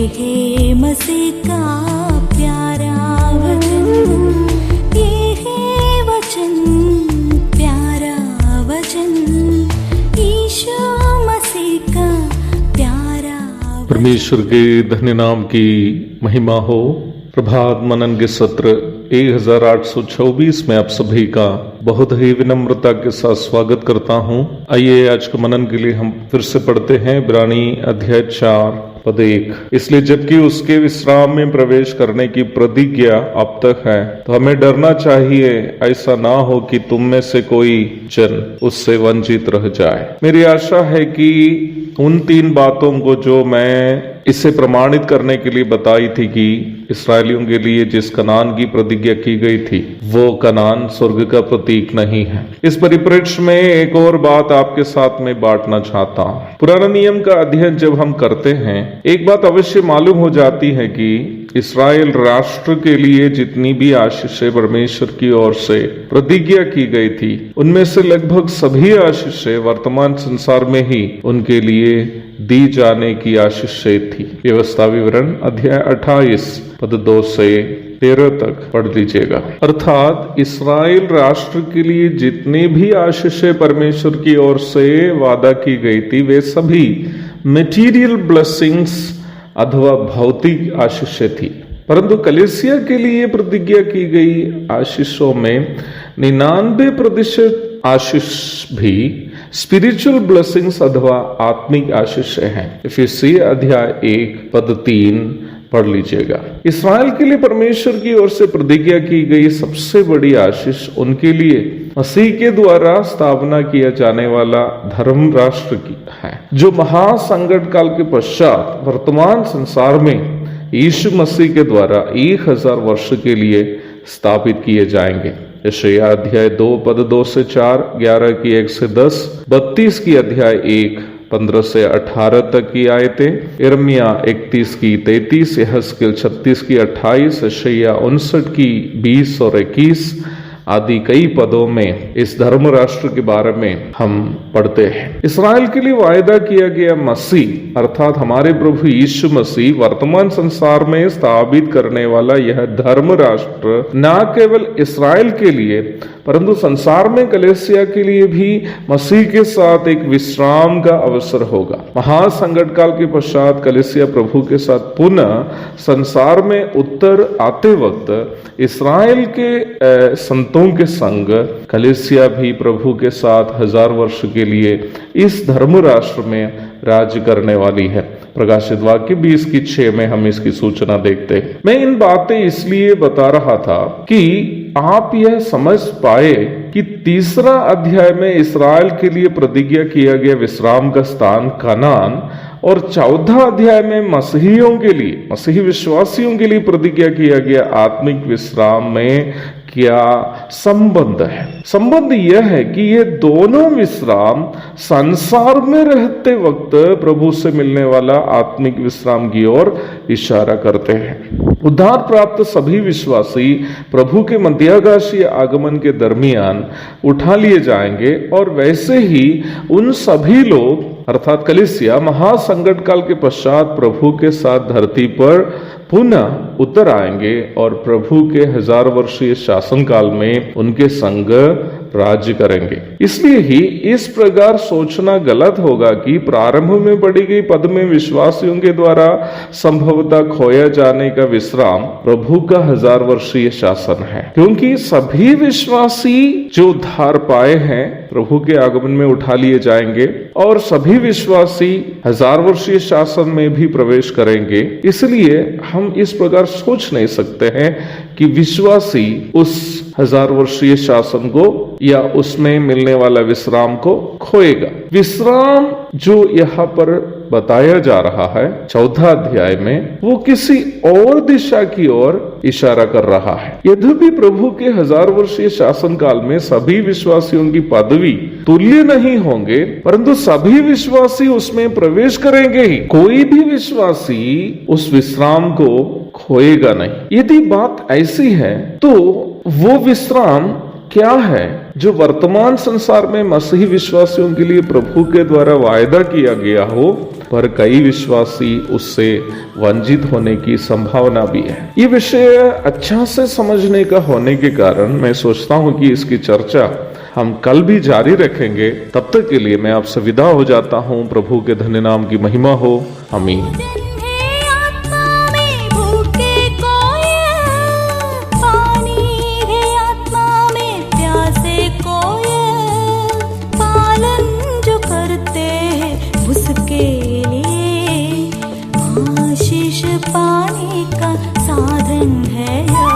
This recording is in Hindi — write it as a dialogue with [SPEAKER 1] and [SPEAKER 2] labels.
[SPEAKER 1] है मसीह का प्यारा वचन, ये है वचन, प्यारा वचन, यीशु मसीह का प्यारा वचन।
[SPEAKER 2] परमेश्वर के धन्य नाम की महिमा हो। प्रभात मनन के सत्र 1824 में आप सभी का बहुत ही विनम्रता के साथ स्वागत करता हूं। आइए आज के मनन के लिए हम फिर से पढ़ते हैं इब्रानी अध्याय 4 पद 1। इसलिए जबकि उसके विश्राम में प्रवेश करने की प्रतिज्ञा अब तक है, तो हमें डरना चाहिए, ऐसा ना हो कि तुम में से कोई जन उससे वंचित रह जाए। मेरी आशा है कि उन 3 बातों को जो मैं इसे प्रमाणित करने के लिए बताई थी कि इस्राएलियों के लिए जिस कनान की प्रतिज्ञा की गई थी वो कनान स्वर्ग का प्रतीक नहीं है। इस परिप्रेक्ष्य में एक और बात आपके साथ में बांटना चाहता हूं। पुराना नियम का अध्ययन जब हम करते हैं, एक बात अवश्य मालूम हो जाती है कि इस्राएल राष्ट्र के लिए जितनी भी आशीषें परमेश्वर की ओर से प्रतिज्ञा की गई थी, उनमें से लगभग सभी आशीषें वर्तमान संसार में ही उनके लिए दी जाने की आशीषें थी। व्यवस्था विवरण अध्याय 28 पद 2 से 13 तक पढ़ लीजिएगा। अर्थात इस्राएल राष्ट्र के लिए जितनी भी आशीषें परमेश्वर की ओर से वादा की गई थी, वे सभी मटेरियल ब्लेसिंग्स अथवा भौतिक आशीषें थी। परंतु कलीसिया के लिए प्रतिज्ञा की गई आशीषों में 99% आशीष भी स्पिरिचुअल ब्लेसिंग्स अथवा आत्मिक आशीषें हैं। इफिसी अध्याय 1 पद 3 पढ़ लीजिएगा। इस्राएल के लिए परमेश्वर की ओर से प्रतिज्ञा की गई सबसे बड़ी आशीष उनके लिए मसीह के द्वारा स्थापना किया जाने वाला धर्म राष्ट्र की है, जो महासंकट काल के पश्चात वर्तमान संसार में यीशु मसीह के द्वारा 1000 वर्ष के लिए स्थापित किए जाएंगे। यशायाह अध्याय 2 पद 2 से 4, 11 की 1 से 10, 32 की अध्याय 1 15 से 18 तक की आयतें, यिर्मयाह 31 की 33, यहेजकेल 36 की 28, यशायाह 59 की 20 और 21 आदि कई पदों में इस धर्म राष्ट्र के बारे में हम पढ़ते हैं। इस्राएल के लिए वायदा किया गया मसीह अर्थात हमारे प्रभु यीशु मसीह वर्तमान संसार में स्थापित करने वाला यह धर्म राष्ट्र न केवल इस्राएल के लिए परंतु संसार में कलीसिया के लिए भी मसीह के साथ एक विश्राम का अवसर होगा। महासंकट काल के पश्चात कलीसिया प्रभु के साथ पुनः संसार में उत्तर आते वक्त इस्राएल के संतों के संग कलीसिया भी प्रभु के साथ 1000 वर्ष के लिए इस धर्म राष्ट्र में राज्य करने वाली है। प्रकाशित वाक्य 20 की 6 में हम इसकी सूचना देखते हैं। मैं इन बातें इसलिए बता रहा था कि आप यह समझ पाए कि 3रा अध्याय में इस्राएल के लिए प्रतिज्ञा किया गया विश्राम का स्थान कनान और 14 अध्याय में मसीहियों के लिए, मसीही विश्वासियों के लिए प्रतिज्ञा किया गया आत्मिक विश्राम में क्या संबंध है। संबंध यह है कि ये दोनों विश्राम संसार में रहते वक्त प्रभु से मिलने वाला आत्मिक विश्राम की ओर इशारा करते हैं। उद्धार प्राप्त सभी विश्वासी प्रभु के मध्याकाशीय आगमन के दरमियान उठा लिए जाएंगे और वैसे ही उन सभी लोग अर्थात कलीसिया महासंकट काल के पश्चात प्रभु के साथ धरती पर पुनः उतर आएंगे और प्रभु के 1000 वर्षीय शासन काल में उनके संग राज्य करेंगे। इसलिए ही इस प्रकार सोचना गलत होगा कि प्रारंभ में पढ़ी गई पद में विश्वासियों के द्वारा संभवतः खोया जाने का विश्राम प्रभु का 1000 वर्षीय शासन है, क्योंकि सभी विश्वासी जो उद्धार पाए हैं प्रभु के आगमन में उठा लिए जाएंगे और सभी विश्वासी 1000 वर्षीय शासन में भी प्रवेश करेंगे। इसलिए हम इस प्रकार सोच नहीं सकते हैं कि विश्वासी उस 1000 वर्षीय शासन को या उसमें मिलने वाला विश्राम को खोएगा। विश्राम जो यहाँ पर बताया जा रहा है 14 अध्याय में, वो किसी और दिशा की ओर इशारा कर रहा है। यद्यपि प्रभु के 1000 वर्षीय शासन काल में सभी विश्वासियों की पदवी तुल्य नहीं होंगे, परंतु सभी विश्वासी उसमें प्रवेश करेंगे ही। कोई भी विश्वासी उस विश्राम को खोएगा नहीं। यदि बात ऐसी है तो वो विश्राम क्या है जो वर्तमान संसार में मसीही विश्वासियों के लिए प्रभु के द्वारा वायदा किया गया हो, पर कई विश्वासी उससे वंचित होने की संभावना भी है। ये विषय अच्छा से समझने का होने के कारण मैं सोचता हूं कि इसकी चर्चा हम कल भी जारी रखेंगे। तब तक के लिए मैं आपसे विदा हो जाता हूं। प्रभु के धन्य नाम की महिमा हो। आमीन।
[SPEAKER 1] आशीष पाने का साधन है।